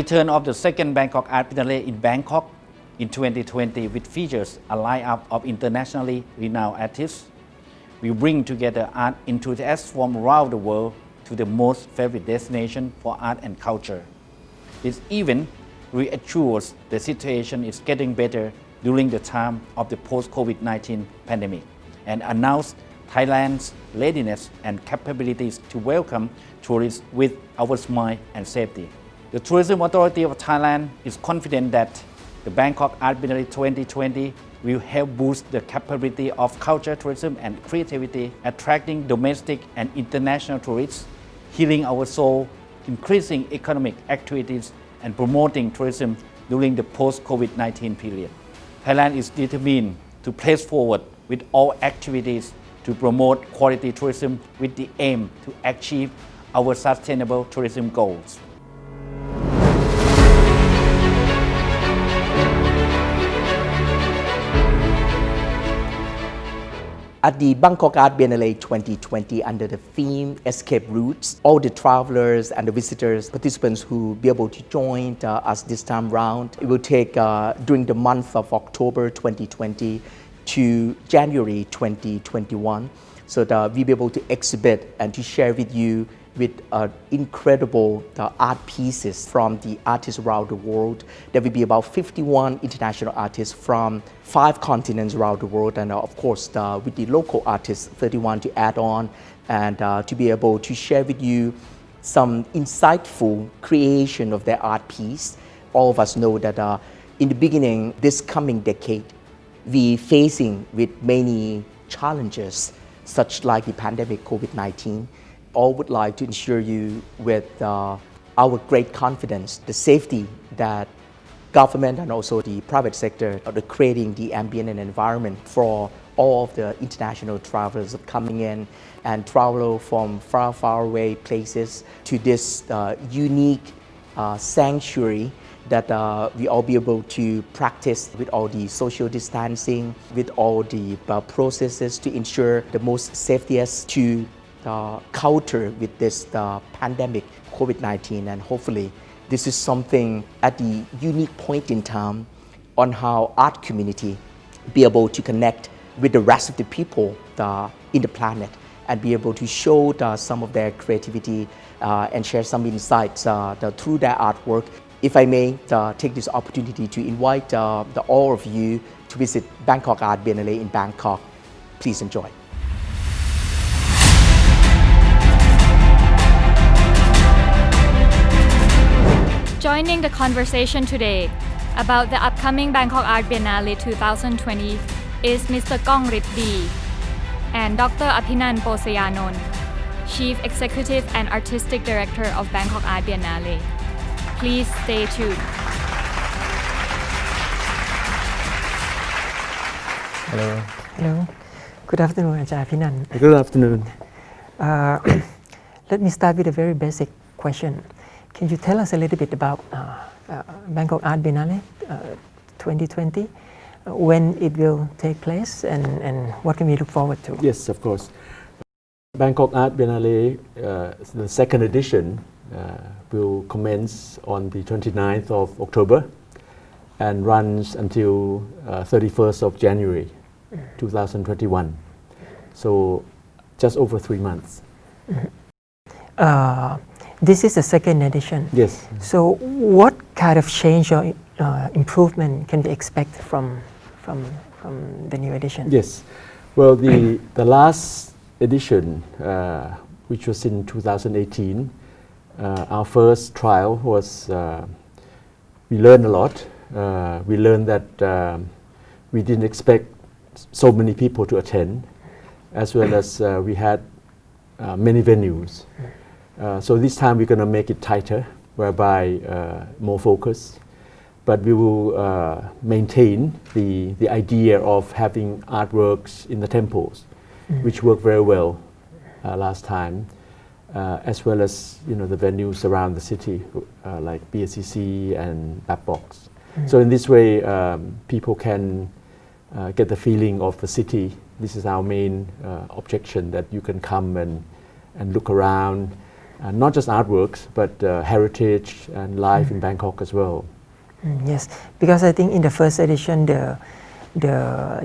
return of the second Bangkok Art Biennale in Bangkok in 2020, which features a lineup of internationally renowned artists, we bring together art enthusiasts from around the world to the most favorite destination for art and culture. This event reassures the situation is getting better during the time of the post-COVID-19 pandemic and announce Thailand's readiness and capabilities to welcome tourists with our smile and safety. The Tourism Authority of Thailand is confident that the Bangkok Art Biennale 2020 will help boost the capability of culture, tourism, and creativity, attracting domestic and international tourists, healing our soul, increasing economic activities, and promoting tourism during the post-COVID-19 period. Thailand is determined to press forward with all activities to promote quality tourism with the aim to achieve our sustainable tourism goals. At the Bangkok Art Biennale 2020 under the theme Escape Routes, all the travelers and the visitors, participants who will be able to join us this time round, it will take during the month of October 2020 to January 2021, so that we'll be able to exhibit and to share with you with incredible art pieces from the artists around the world. There will be about 51 international artists from 5 continents around the world, and of course with the local artists, 31 to add on, and to be able to share with you some insightful creation of their art piece. All of us know that in the beginning, this coming decade, we facing with many challenges, such like the pandemic COVID-19. All would like to ensure you with our great confidence, the safety that government and also the private sector are creating the ambient and environment for all of the international travelers coming in and travel from far away places to this unique sanctuary that we all be able to practice with all the social distancing, with all the processes to ensure the most safest to counter with this pandemic COVID-19, and hopefully this is something at the unique point in time on how art community be able to connect with the rest of the people in the planet and be able to show some of their creativity and share some insights through their artwork. If I may take this opportunity to invite all of you to visit Bangkok Art Biennale in Bangkok. Please enjoy. Joining the conversation today about the upcoming Bangkok Art Biennale 2020 is Mr. Kong Ritdi and Dr. Aphinan Posayanon, Chief Executive and Artistic Director of Bangkok Art Biennale. Please stay tuned. Hello. Hello. Good afternoon, Ajahn Aphinan. Good afternoon. Let me start with a very basic question. Can you tell us a little bit about Bangkok Art Biennale 2020, when it will take place, and what can we look forward to? Yes, of course. Bangkok Art Biennale, the second edition, will commence on the 29th of October and runs until 31st of January 2021. So just over 3 months. This is the second edition. Yes. So what kind of change or improvement can we expect from the new edition? Yes. Well, the last edition, which was in 2018, our first trial was, we learned a lot. We learned that we didn't expect so many people to attend, as well as we had many venues. So this time we're going to make it tighter, whereby more focus, but we will maintain the idea of having artworks in the temples, which worked very well last time, as well as the venues around the city, like BACC and BAB Box. So in this way, people can get the feeling of the city. This is our main objection, that you can come and look around, not just artworks, but heritage and life in Bangkok as well. Yes, because I think in the first edition, the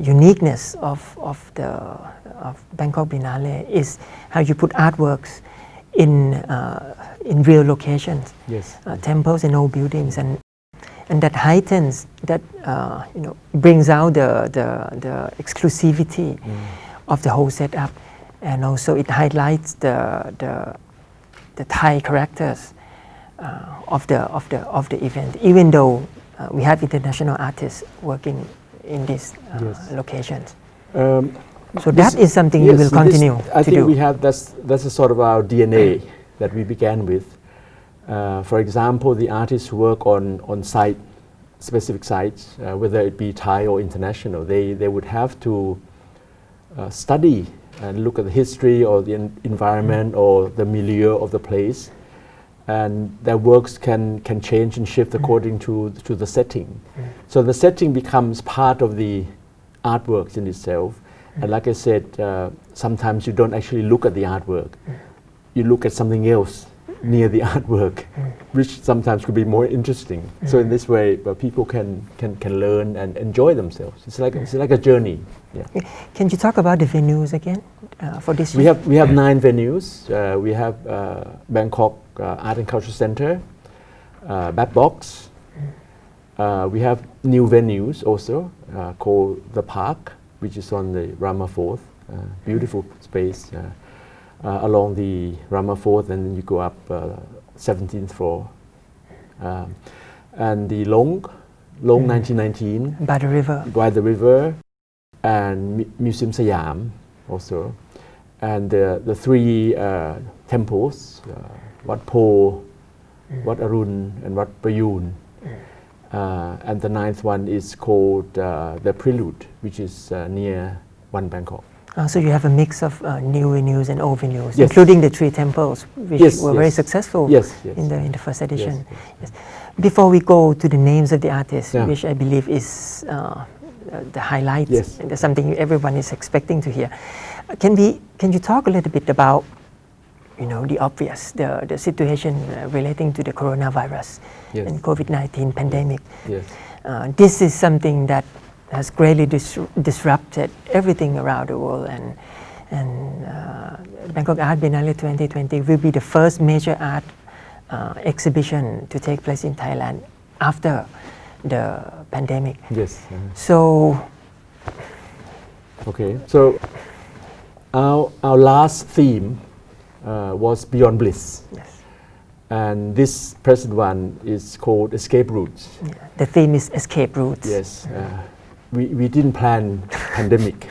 uniqueness of Bangkok Biennale is how you put artworks in real locations, Yes. Temples and old buildings, and that heightens, that brings out the exclusivity of the whole setup, and also it highlights the Thai characters of the event, even though we have international artists working in these locations. So that is something we will continue I to think do. we have that's a sort of our DNA that we began with. For example, the artists work on specific sites, whether it be Thai or international. They would have to study and look at the history or the environment or the milieu of the place, and their works can change and shift according to the setting. So the setting becomes part of the artworks in itself. And like I said, sometimes you don't actually look at the artwork. You look at something else near the artwork, which sometimes could be more interesting. So in this way, people can learn and enjoy themselves. It's like a journey. Yeah. Can you talk about the venues again for this year? We have 9 venues. We have Bangkok Art and Culture Center, BAB Box. We have new venues also called The Park, which is on the Rama 4th, beautiful space along the Rama 4th, and then you go up 17th floor. And the Long 1919. By the river. By the river, and Museum Siam also. And the 3 temples, Wat Po, Wat Arun, and Wat Prayun. And the 9th one is called the Prelude, which is near One Bangkok. So you have a mix of new venues and old venues, Yes. including the 3 temples, which were very successful in the first edition. Yes. Before we go to the names of the artists, which I believe is the highlight, and something everyone is expecting to hear, can you talk a little bit about the obvious, the situation relating to the coronavirus and COVID-19 pandemic? Yes. This is something that has greatly disrupted everything around the world, and Bangkok Art Biennale 2020 will be the first major art exhibition to take place in Thailand after the pandemic. Yes. So, okay. So our last theme was Beyond Bliss. yes. And this present one is called Escape Routes. The theme is escape routes. Yes. We didn't plan pandemic.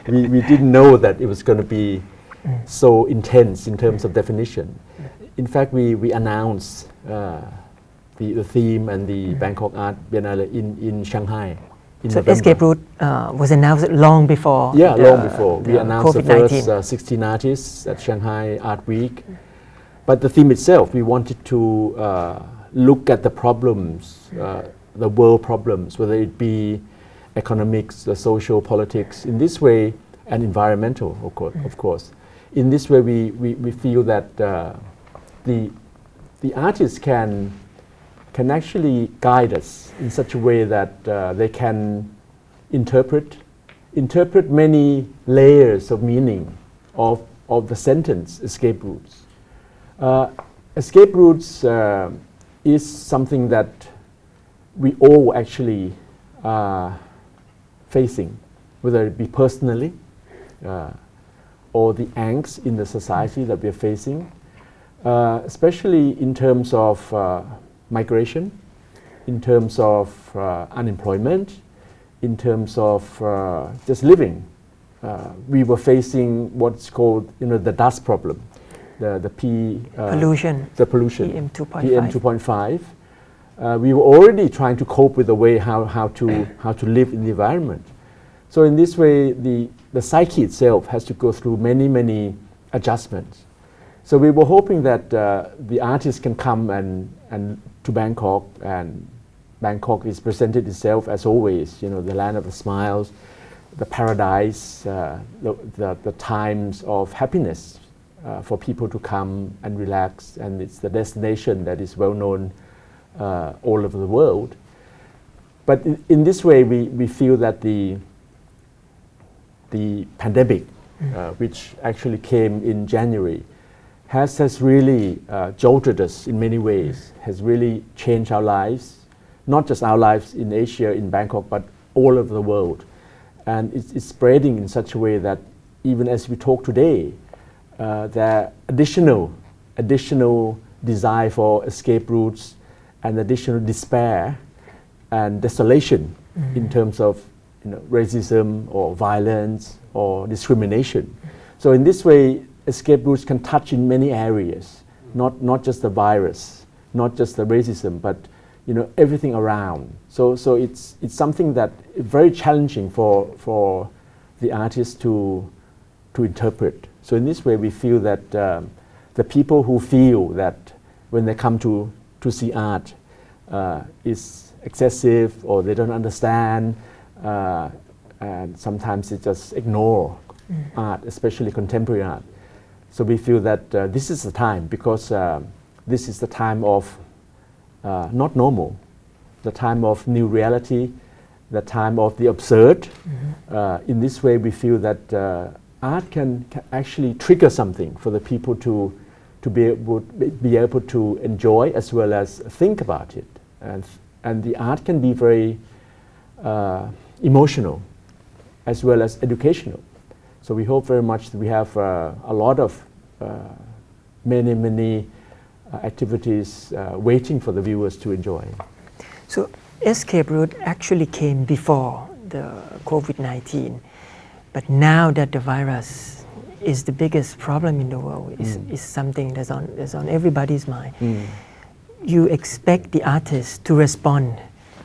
We didn't know that it was going to be so intense in terms of definition. In fact, we announced the theme and the Bangkok Art Biennale in Shanghai. In So November. escape route was announced long before. Long before. We announced the COVID-19. first 16 artists at Shanghai Art Week. But the theme itself, we wanted to look at the problems, the world problems, whether it be economics, the social politics, in this way, and environmental, of course. In this way, we feel that the artists can actually guide us in such a way that they can interpret many layers of meaning of the sentence escape routes. Escape routes is something that we all actually are facing, whether it be personally or the angst in the society that we are facing, especially in terms of migration, in terms of unemployment, in terms of just living. We were facing what's called the dust problem, the pollution, PM 2.5. We were already trying to cope with the way how to live in the environment. So in this way, the psyche itself has to go through many adjustments. So we were hoping that the artists can come and to Bangkok, and Bangkok is presented itself as always, the land of the smiles, the paradise, the times of happiness for people to come and relax, and it's the destination that is well known all over the world. But in this way, we feel that the pandemic, which actually came in January, has really jolted us in many ways, has really changed our lives, not just our lives in Asia, in Bangkok, but all over the world. And it's spreading in such a way that even as we talk today, there are additional desire for escape routes and additional despair and desolation in terms of racism or violence or discrimination. So in this way, escape routes can touch in many areas, not just the virus, not just the racism, but everything around. So it's something that is very challenging for the artists to interpret. So in this way, we feel that the people who feel that when they come to see art is excessive or they don't understand, and sometimes they just ignore art, especially contemporary art. So we feel that this is the time, because this is the time of not normal, the time of new reality, the time of the absurd. In this way, we feel that art can actually trigger something for the people to be able to enjoy as well as think about it. And the art can be very emotional as well as educational. So we hope very much that we have a lot of many activities waiting for the viewers to enjoy. So escape route actually came before the COVID-19, but now that the virus is the biggest problem in the world, is something that's on everybody's mind. You expect the artists to respond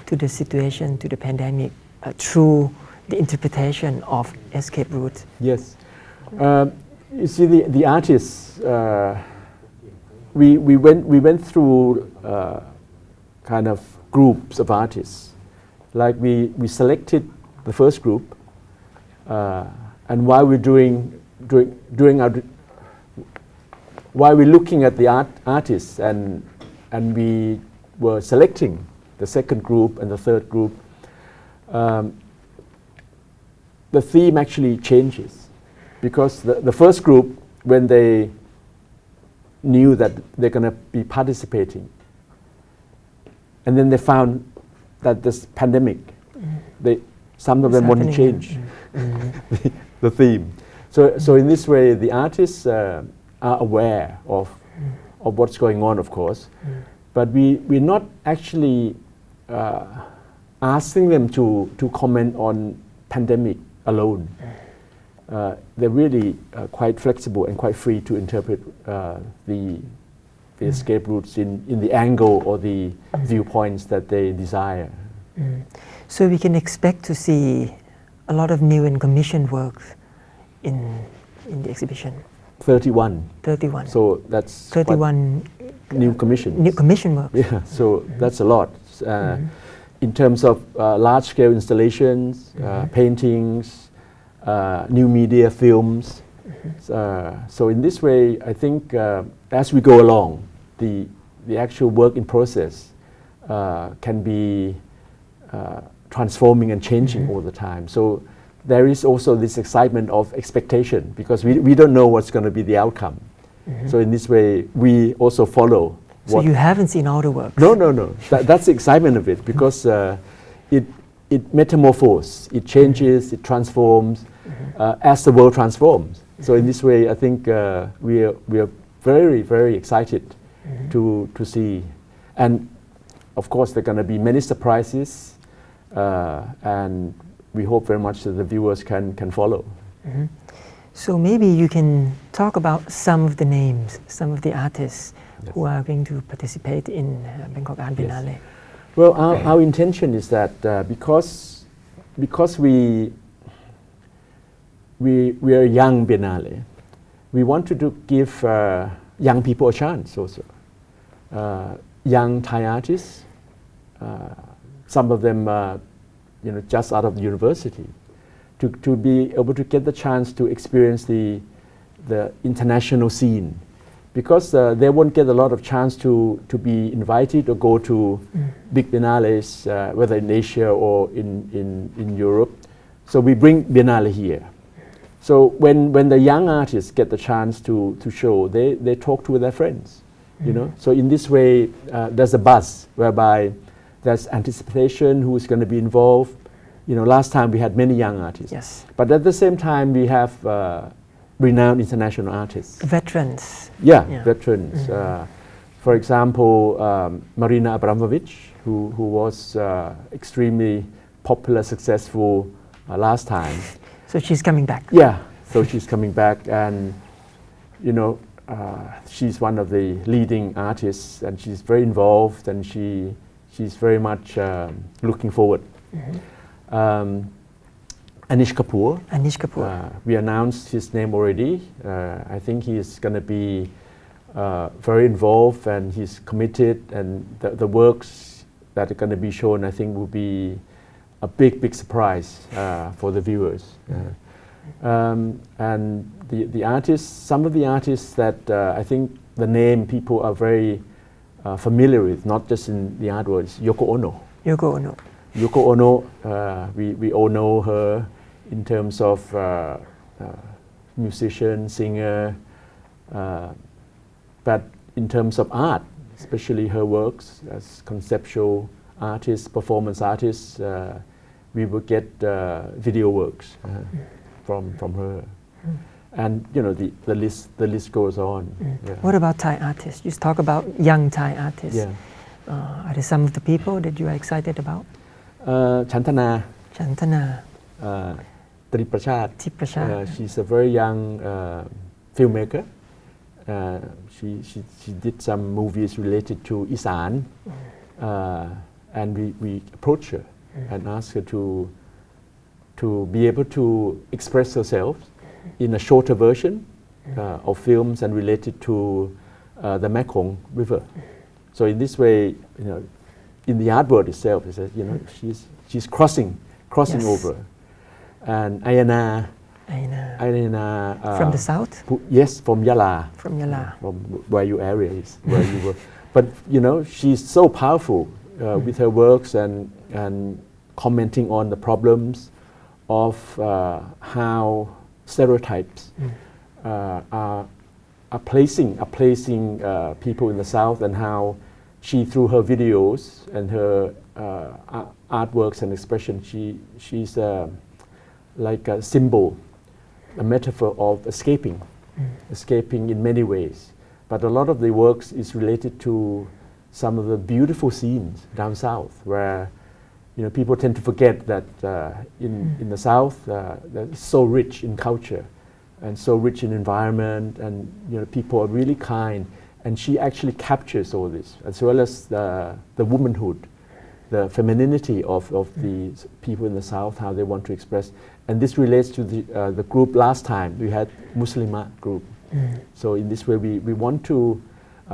to the situation, to the pandemic, through the interpretation of escape routes. Yes. You see, the artists, we went through kind of groups of artists. Like we selected the first group, and while we're while we're looking at the artists and we were selecting the second group and the third group, the theme actually changes, because the first group, when they knew that they're going to be participating, and then they found that this pandemic, some of them want to change the theme. So in this way, the artists are aware of what's going on, of course, but we're not actually asking them to comment on pandemic alone. They're really quite flexible and quite free to interpret the escape routes in the angle or the viewpoints that they desire. So we can expect to see a lot of new and commissioned works in the exhibition. 31. So that's 31 new commissions. New commission works. Yeah, so that's a lot. In terms of large-scale installations, paintings, new media, films. So in this way, I think as we go along, the actual work in process can be transforming and changing all the time. So there is also this excitement of expectation, because we don't know what's going to be the outcome. So in this way, we also follow. So you haven't seen all the work? No. That's the excitement of it, because it metamorphoses, it changes, it transforms as the world transforms. So in this way, I think we are very, very excited to see. And of course, there are going to be many surprises, and we hope very much that the viewers can follow. So maybe you can talk about some of the names, some of the artists who are going to participate in Bangkok Art Biennale. Yes. Well, our intention is that because we are a young biennale, we want to give young people a chance also. Young Thai artists, some of them just out of the university, to be able to get the chance to experience the the international scene, because they won't get a lot of chance to be invited or go to big biennales, whether in Asia or in Europe. So we bring biennale here. So when the young artists get the chance to show, they talk to their friends, you know. So in this way, there's a buzz whereby there's anticipation who is going to be involved. You know, last time we had many young artists. Yes. But at the same time, we have renowned international artists. Veterans. Yeah. Veterans. For example, Marina Abramovic, who was extremely popular, successful last time. So she's coming back. Yeah, so she's coming back, and you know, she's one of the leading artists, and she's very involved, and she's very much looking forward. Anish Kapoor. Anish Kapoor. We announced his name already. I think he's going to be very involved, and he's committed, and the works that are going to be shown, I think, will be a big surprise for the viewers. And the artists, some of the artists that I think the name people are very familiar with, not just in the art world, is Yoko Ono. Yoko Ono. Yoko Ono, we all know her in terms of musician, singer, but in terms of art, especially her works as conceptual artist, performance artist, we will get video works from her. And you know, the list goes on. Yeah. What about Thai artists? You talk about young Thai artists. Yeah. Are there some of the people that you are excited about? Chantana. Chantana. Triprasad. Triprasad. She's a very young filmmaker. She did some movies related to Isan, and we approached her and asked her to be able to express herself in a shorter version of films and related to the Mekong River. So in this way, you know, in the art world itself, you know, she's crossing yes. over. And Ayana. From the south? Yes, from Yala. From Yala. From where your area is, where you were. But you know, she's so powerful with her works and commenting on the problems of how stereotypes are placing people in the South, and how she, through her videos and her artworks and expression, she's like a symbol, a metaphor of escaping in many ways. But a lot of the works is related to some of the beautiful scenes down south, where you know, people tend to forget that in the South, it's so rich in culture and so rich in environment, and you know, people are really kind. And she actually captures all this, as well as the womanhood, the femininity of the people in the South, how they want to express. And this relates to the group last time. We had Muslima group. So in this way, we want to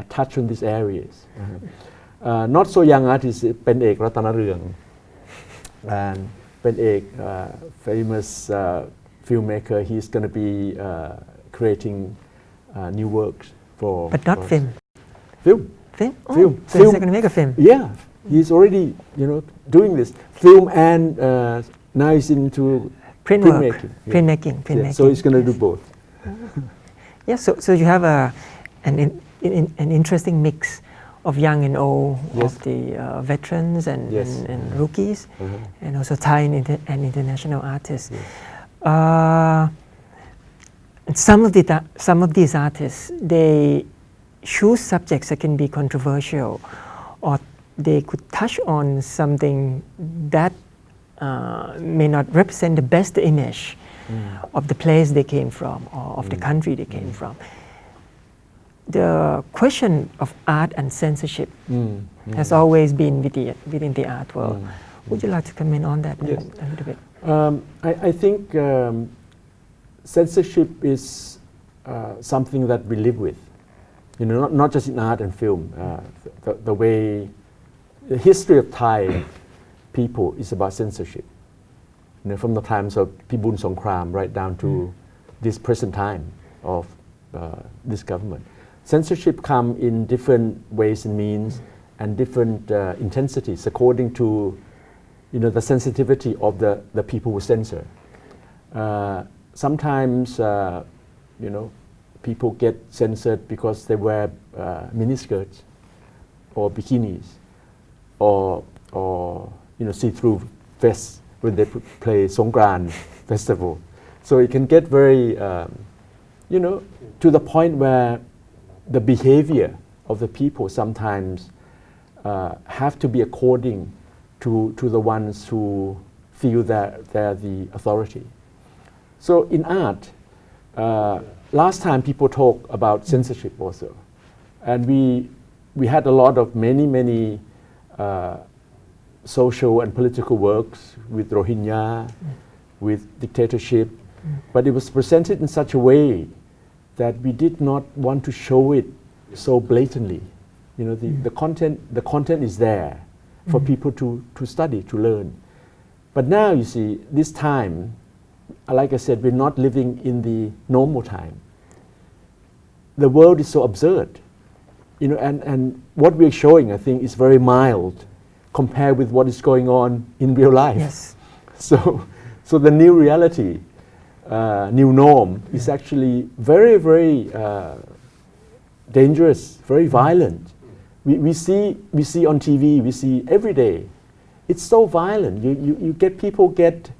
touch on these areas. Not so young artists, เป็นเอกรัตนเรือง and เป็นเอก famous filmmaker. He's going to be creating new works for. But not film. Film. Film. Oh, Film. So he's going to make a film. Yeah, he's already doing this film, and now he's into printmaking. Printmaking. So he's going to do both. Yeah. So you have an interesting mix of young and old, yes. of the veterans and rookies, and also Thai and international artists. Yes. And some of these artists, they choose subjects that can be controversial, or they could touch on something that may not represent the best image of the place they came from, or of the country they came from. The question of art and censorship has always been within the art world. Would you like to comment on that yes. a little bit? I think censorship is something that we live with. You know, not just in art and film. The way the history of Thai people is about censorship. You know, from the times of Pibun Songkram right down to this present time of this government. Censorship come in different ways and means and different intensities according to the sensitivity of the people who censor. Sometimes people get censored because they wear miniskirts or bikinis or see-through vests when they play Songkran festival. So it can get very to the point where the behavior of the people sometimes have to be according to the ones who feel that they're the authority. So in art, last time people talk about censorship also, and we had a lot of many social and political works with Rohingya, with dictatorship, but it was presented in such a way that we did not want to show it so blatantly. The content is there for people to study, to learn. But now you see, this time, like I said, we're not living in the normal time. The world is so absurd, and what we're showing, I think, is very mild compared with what is going on in real life. Yes. So the new reality, new norm is actually very, very dangerous, very violent. We see on TV, we see every day. It's so violent. You get people get,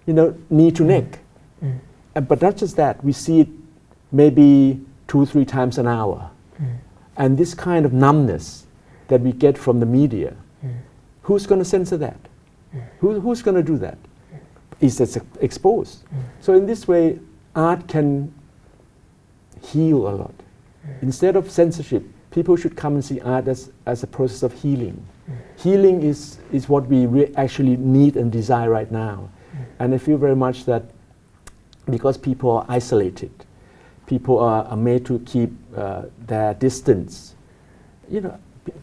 knee to neck. But not just that, we see it maybe 2-3 times an hour. And this kind of numbness that we get from the media, who's going to censor that? Who's going to do that? Is that exposed? So in this way, art can heal a lot. Instead of censorship, people should come and see art as a process of healing. Healing is what we actually need and desire right now. And I feel very much that because people are isolated, people are made to keep their distance.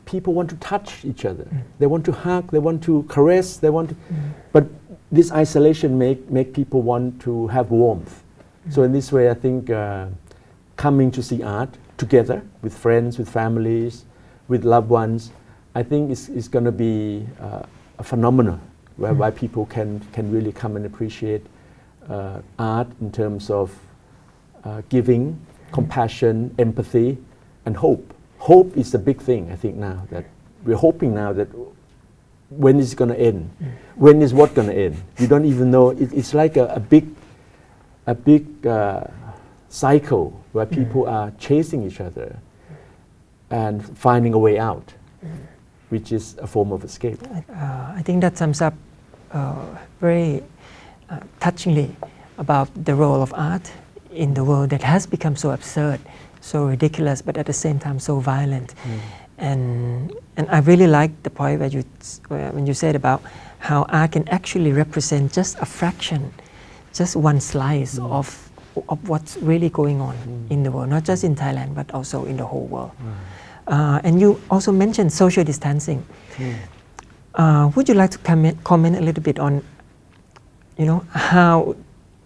People want to touch each other. They want to hug, they want to caress, but this isolation make people want to have warmth. So in this way, I think coming to see art together with friends, with families, with loved ones, I think is going to be a phenomenon whereby people can really come and appreciate art in terms of giving, compassion, empathy, and hope. Hope is the big thing, I think, now, that we're hoping now that when is it going to end? When is what going to end? You don't even know. It's like a big cycle where people are chasing each other and finding a way out, which is a form of escape. I think that sums up very touchingly about the role of art in the world that has become so absurd, so ridiculous, but at the same time so violent. And I really like the point when you said about how art can actually represent just a fraction, just one slice of what's really going on in the world, not just in Thailand, but also in the whole world. And you also mentioned social distancing. Would you like to comment a little bit on, how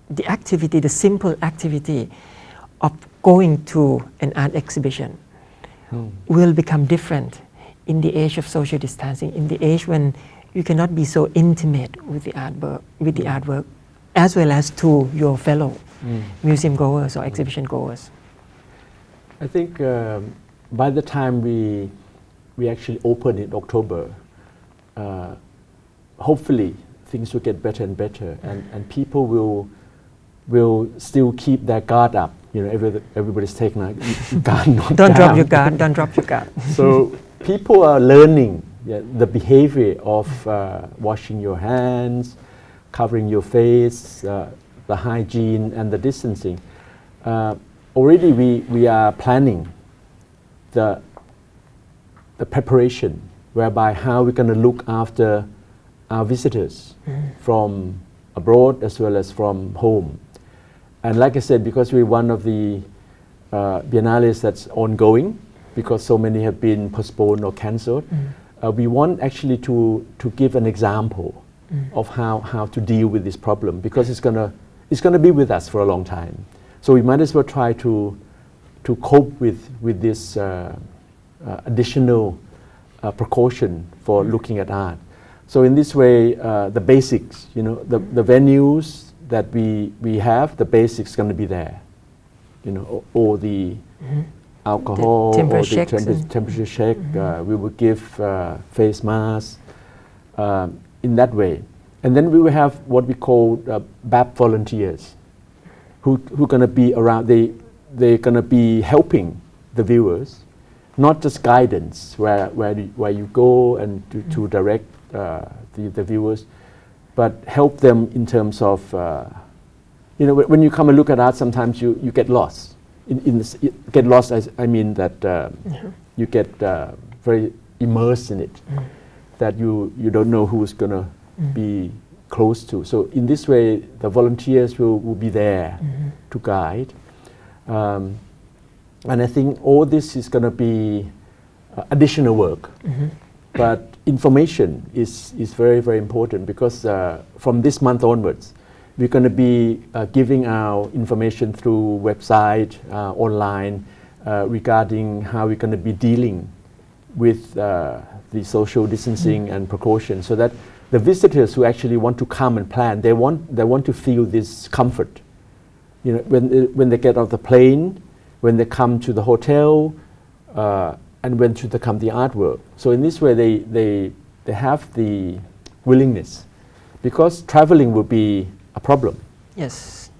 the activity, the simple activity of going to an art exhibition will become different in the age of social distancing, in the age when you cannot be so intimate with the artwork, as well as to your fellow museum goers or exhibition goers? I think by the time we actually open in October, hopefully things will get better and better, and people will still keep their guard up. Everybody's taking a guard not Don't down. drop your guard. Don't drop your guard. So people are learning the behavior of washing your hands, covering your face, the hygiene and the distancing. Already we are planning the preparation whereby how we're going to look after our visitors from abroad as well as from home. And like I said, because we're one of the biennales that's ongoing, because so many have been postponed or cancelled, we want actually to give an example of how to deal with this problem, because it's gonna be with us for a long time. So we might as well try to to cope with this additional precaution for looking at art. So in this way, the basics, the venues that we have, the basics going to be there. All the alcohol, The temperature or checks the and- temperature check. We will give face masks in that way. And then we will have what we call BAB volunteers who going to be around. They're going to be helping the viewers, not just guidance where you go and to direct the viewers, but help them in terms of when you come and look at art, sometimes you get lost. Get lost, I mean that you get very immersed in it, that you don't know who's going to be close to. So in this way, the volunteers will be there to guide. And I think all this is going to be additional work. But information is very, very important because from this month onwards, we're going to be giving our information through website, online, regarding how we're going to be dealing with the social distancing and precaution, so that the visitors who actually want to come and plan, they want to feel this comfort. When they get off the plane, when they come to the hotel, and when to come the artwork. So in this way, they have the willingness, because traveling will be a problem. Yes.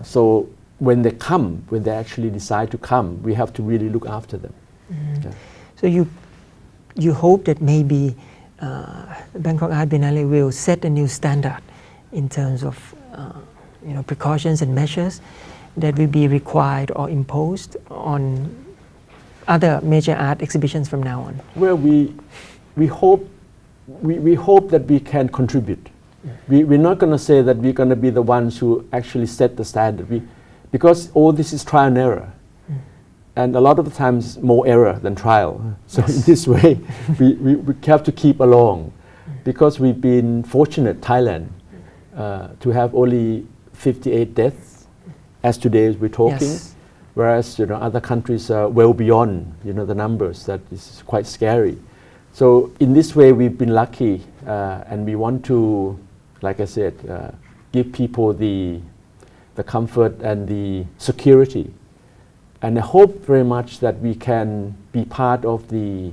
So when they actually decide to come, we have to really look after them. Yeah. So you hope that maybe Bangkok Art Biennale will set a new standard in terms of precautions and measures that will be required or imposed on other major art exhibitions from now on. Well, we hope that we can contribute. We're not going to say that we're going to be the ones who actually set the standard, because all this is trial and error. And a lot of the times more error than trial. So in this way, we have to keep along, because we've been fortunate, Thailand, to have only 58 deaths as today as we're talking, Yes. whereas other countries are well beyond the numbers. That is quite scary. So in this way, we've been lucky, and we want to, like I said, give people the comfort and the security. And I hope very much that we can be part of the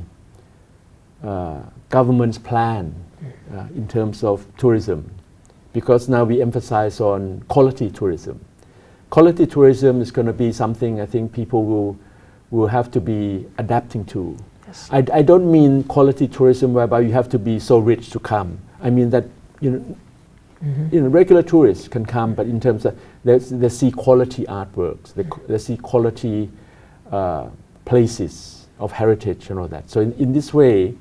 government's plan in terms of tourism, because now we emphasize on quality tourism. Quality tourism is going to be something I think people will have to be adapting to. Yes. I don't mean quality tourism whereby you have to be so rich to come. I mean that regular tourists can come, but in terms of they see quality artworks, they see quality places of heritage and all that. So in this way,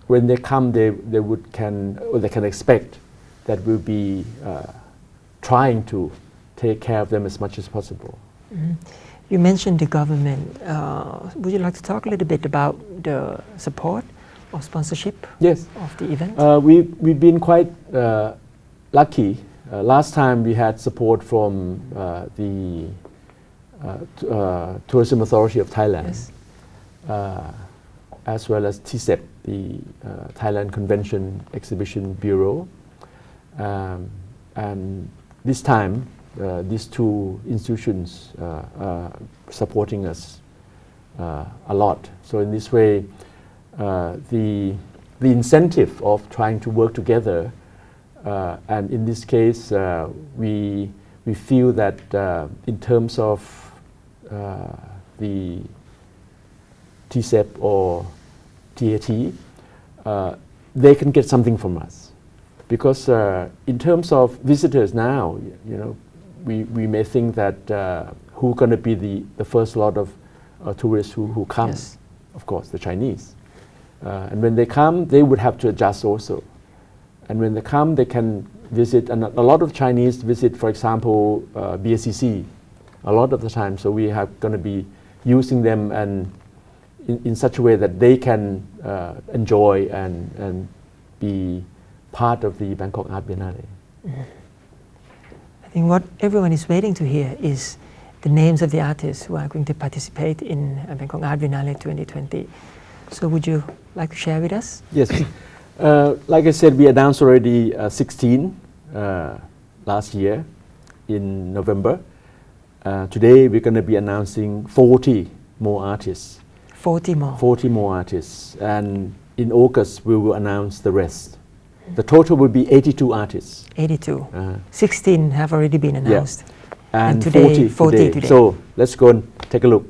when they come, they can expect that we'll be trying to take care of them as much as possible. You mentioned the government. Would you like to talk a little bit about the support or sponsorship Yes. of the event? We've been quite lucky. Last time we had support from the Tourism Authority of Thailand, Yes. as well as TCEP, the Thailand Convention Exhibition Bureau. And this time, these two institutions are supporting us a lot. So in this way, the incentive of trying to work together, and in this case, we feel that in terms of the TCEP or TAT, they can get something from us, because in terms of visitors now, we may think that who's going to be the first lot of tourists who come. Yes. Of course, the Chinese. And when they come, they would have to adjust also. And when they come, they can visit, and a lot of Chinese visit, for example, BACC, a lot of the time. So we are going to be using them and in such a way that they can enjoy and be part of the Bangkok Art Biennale. I think what everyone is waiting to hear is the names of the artists who are going to participate in Bangkok Art Biennale 2020. So would you like to share with us? Yes. Like I said, we announced already 16 last year in November. Today we're going to be announcing 40 more artists. 40 more. 40 more artists. And in August we will announce the rest. The total will be 82 artists. 82. 16 have already been announced. And today, 40 today. So let's go and take a look.